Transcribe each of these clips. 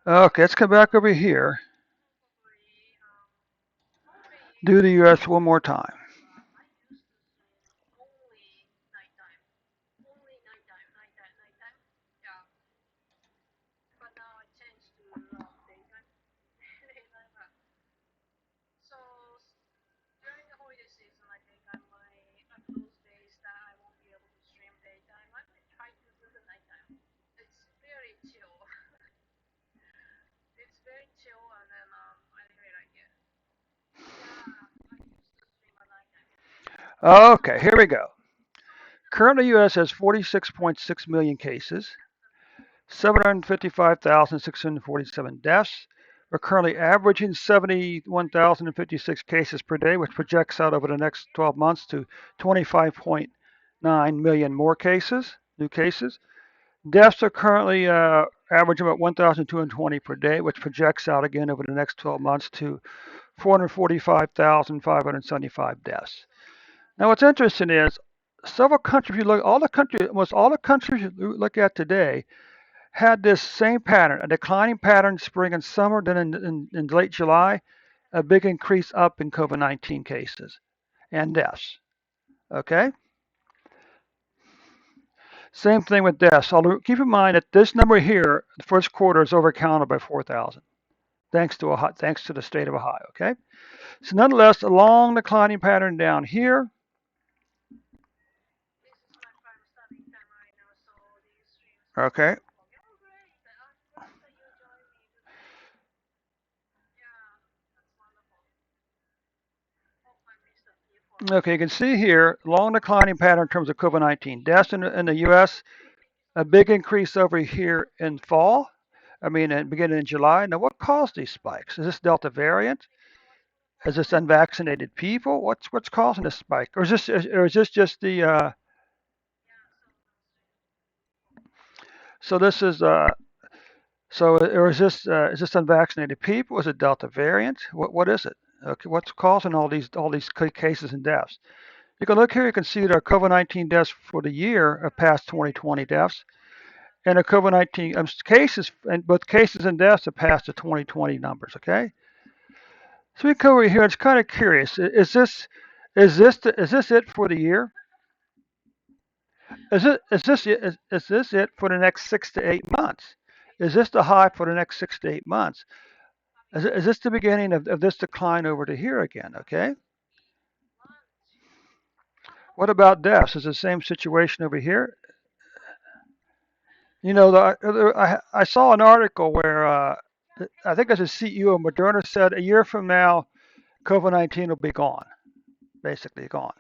Okay, let's come back over here. Do the US one more time. Okay, here we go. Currently, US has 46.6 million cases, 755,647 deaths. We're currently averaging 71,056 cases per day, which projects out over the next 12 months to 25.9 million more cases, new cases. Deaths are currently averaging about 1,220 per day, which projects out again over the next 12 months to 445,575 deaths. Now, what's interesting is several countries you look, all the countries, almost all the countries you look at today had this same pattern, a declining pattern spring and summer, then in late July, a big increase up in COVID-19 cases and deaths. Okay? Same thing with deaths. Although keep in mind that this number here, the first quarter, is overcounted by 4,000, thanks to the state of Ohio. Okay? So nonetheless, a long declining pattern down here. Okay? Okay, you can see here, long declining pattern in terms of COVID-19 deaths in the U.S. A big increase over here in fall. I mean, beginning in July. Now, what caused these spikes? Is this Delta variant? Is this unvaccinated people? What's causing this spike? Or is this just the so this is so or is this unvaccinated people? Is it Delta variant? What is it? Okay, what's causing all these cases and deaths? You can look here. You can see that our COVID-19 deaths for the year have passed 2020 deaths, and our COVID-19 cases and both cases and deaths have passed the 2020 numbers. Okay, so we come over here. It's kind of curious. Is this it for the year? Is this it for the next 6 to 8 months? Is this the high for the next 6 to 8 months? Is this the beginning of this decline over to here again? Okay. What about deaths? Is the same situation over here? I saw an article where I think as a CEO of Moderna said a year from now, COVID-19 will be gone, basically gone.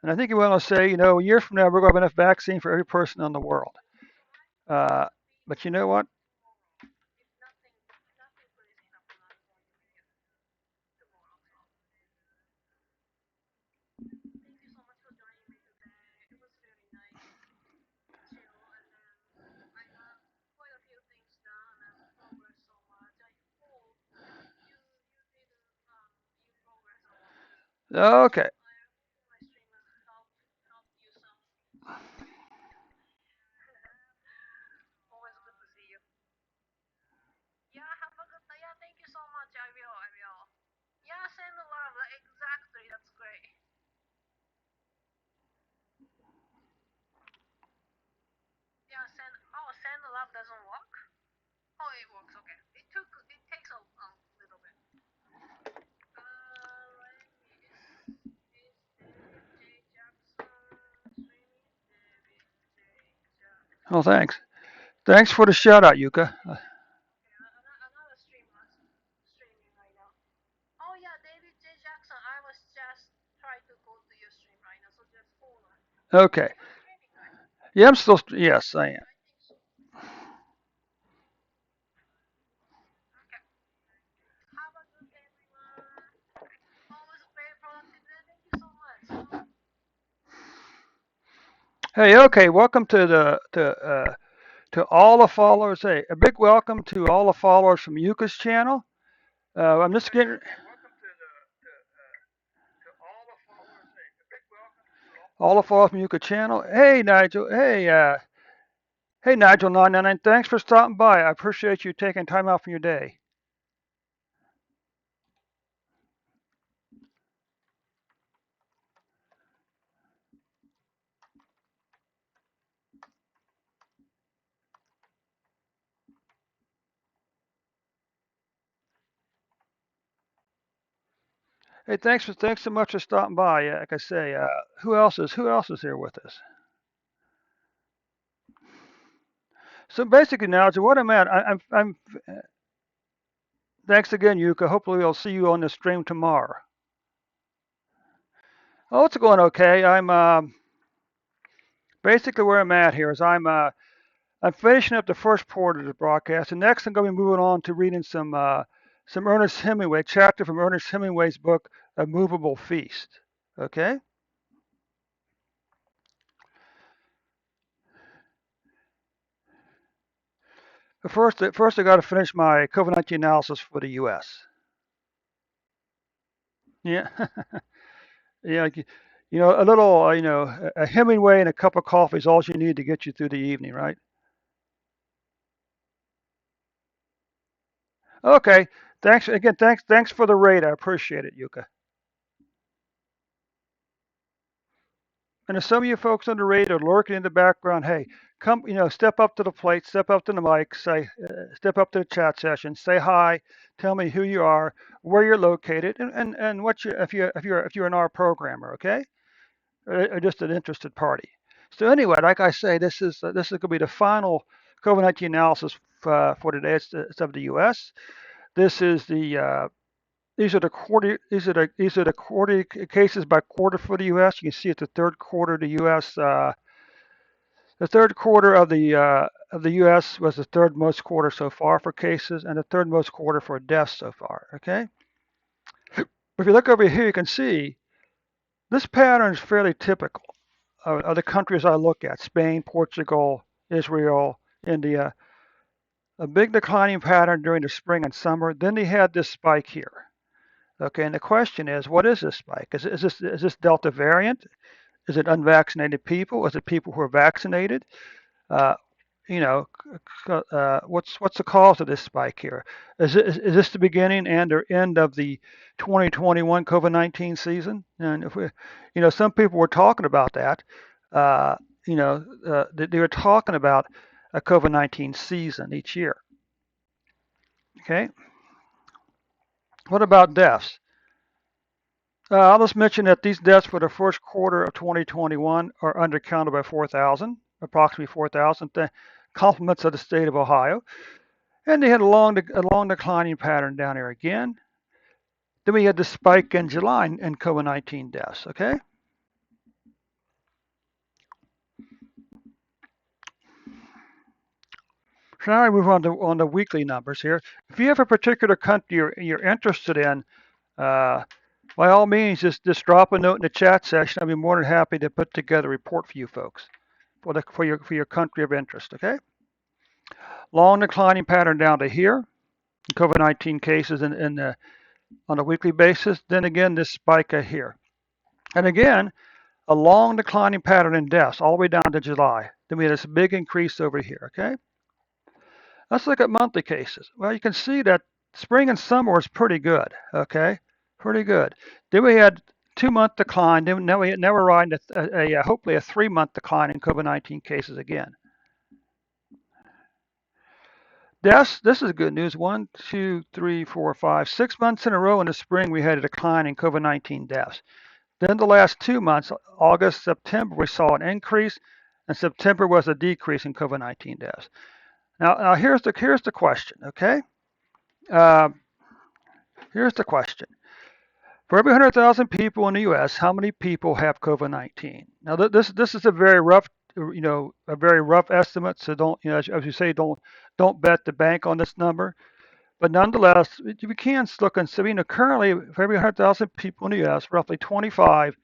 And I think you want to say, a year from now, we're going to have enough vaccine for every person in the world. Uh, but you know what? Okay. Oh, thanks. Thanks for the shout out, Yuka. Okay. Yeah, I'm still. Yes, I am. Hey, okay. Welcome to all the followers. Hey, a big welcome to all the followers from Yuka's channel. I'm just getting all the followers from Yuka channel. Hey, Nigel. Hey, Hey, Nigel 999, thanks for stopping by. I appreciate you taking time out from your day. Hey, thanks so much for stopping by. Like I say, who else is here with us? So basically, Nigel, what I'm at, I'm. Thanks again, Yuka. Hopefully, I'll see you on the stream tomorrow. Oh, it's going okay. I'm basically where I'm at here is I'm finishing up the first part of the broadcast, and next I'm going to be moving on to reading some Ernest Hemingway chapter from Ernest Hemingway's book, A Movable Feast. Okay. But first I got to finish my COVID-19 analysis for the U.S. Yeah, yeah, a little, a Hemingway and a cup of coffee is all you need to get you through the evening, right? Okay. Thanks again. Thanks for the rate. I appreciate it, Yuka. And if some of you folks on the radio are lurking in the background, hey, come, step up to the plate, step up to the mic, step up to the chat session, say hi, tell me who you are, where you're located, and what you if you're an R programmer, okay, or just an interested party. So anyway, like I say, this is going to be the final COVID-19 analysis for today. It's of the U.S. This is the these are the quarter. These are the quarter cases by quarter for the U.S. You can see it's the third quarter of the U.S. The third quarter of the U.S. was the third most quarter so far for cases, and the third most quarter for deaths so far. Okay, if you look over here, you can see this pattern is fairly typical of the countries I look at: Spain, Portugal, Israel, India. A big declining pattern during the spring and summer. Then they had this spike here. Okay, and the question is, what is this spike? Is this Delta variant? Is it unvaccinated people? Is it people who are vaccinated? Uh, what's the cause of this spike here? Is this the beginning and or end of the 2021 COVID-19 season? And if we, some people were talking about that. Uh, they were talking about a COVID-19 season each year. Okay. What about deaths? I'll just mention that these deaths for the first quarter of 2021 are undercounted by 4,000, approximately 4,000, compliments of the state of Ohio. And they had a long declining pattern down here again. Then we had the spike in July in COVID-19 deaths, okay? So now I move on to weekly numbers here. If you have a particular country you're interested in, uh, by all means, just drop a note in the chat section. I'll be more than happy to put together a report for you folks for your country of interest, okay? Long declining pattern down to here, COVID-19 cases on a weekly basis. Then again, this spike here. And again, a long declining pattern in deaths all the way down to July. Then we had this big increase over here, okay? Let's look at monthly cases. Well, you can see that spring and summer was pretty good, okay? Pretty good. Then we had 2 month decline. Then now we're riding hopefully a 3 month decline in COVID-19 cases again. Deaths, this is good news. 1, 2, 3, 4, 5, 6 months in a row in the spring, we had a decline in COVID 19 deaths. Then the last 2 months, August, September, we saw an increase, and September was a decrease in COVID 19 deaths. Now here's the question, okay? Uh, here's the question. For every 100,000 people in the U.S., how many people have COVID-19? Now, this is a very rough, a very rough estimate. So don't, as you say, don't bet the bank on this number. But nonetheless, we can look and see. Currently, for every 100,000 people in the U.S., roughly 25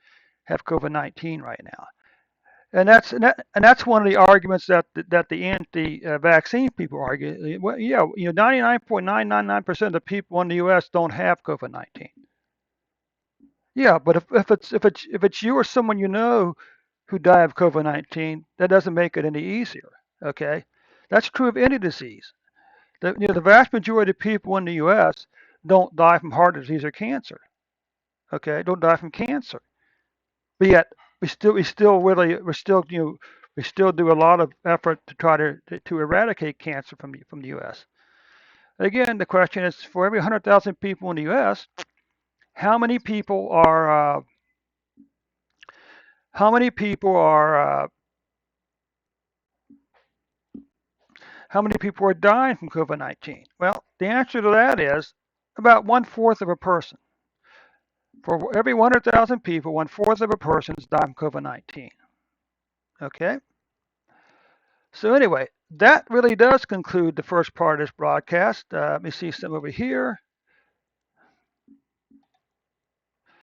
have COVID-19 right now. And that's one of the arguments that the anti-vaccine people argue. Well, yeah, 99.999% of the people in the U.S. don't have COVID-19. Yeah, but if it's you or someone you know who die of COVID-19, that doesn't make it any easier. Okay, that's true of any disease. The vast majority of people in the U.S. don't die from heart disease or cancer. Okay, don't die from cancer. But yet we still do a lot of effort to try to eradicate cancer from the U.S. Again, the question is, for every 100,000 people in the U.S., how many people are uh, how many people are how many people are dying from COVID-19? Well, the answer to that is about one fourth of a person. For every 100,000 people, one fourth of a person is dying from COVID-19. Okay. So anyway, that really does conclude the first part of this broadcast. Let me see some over here.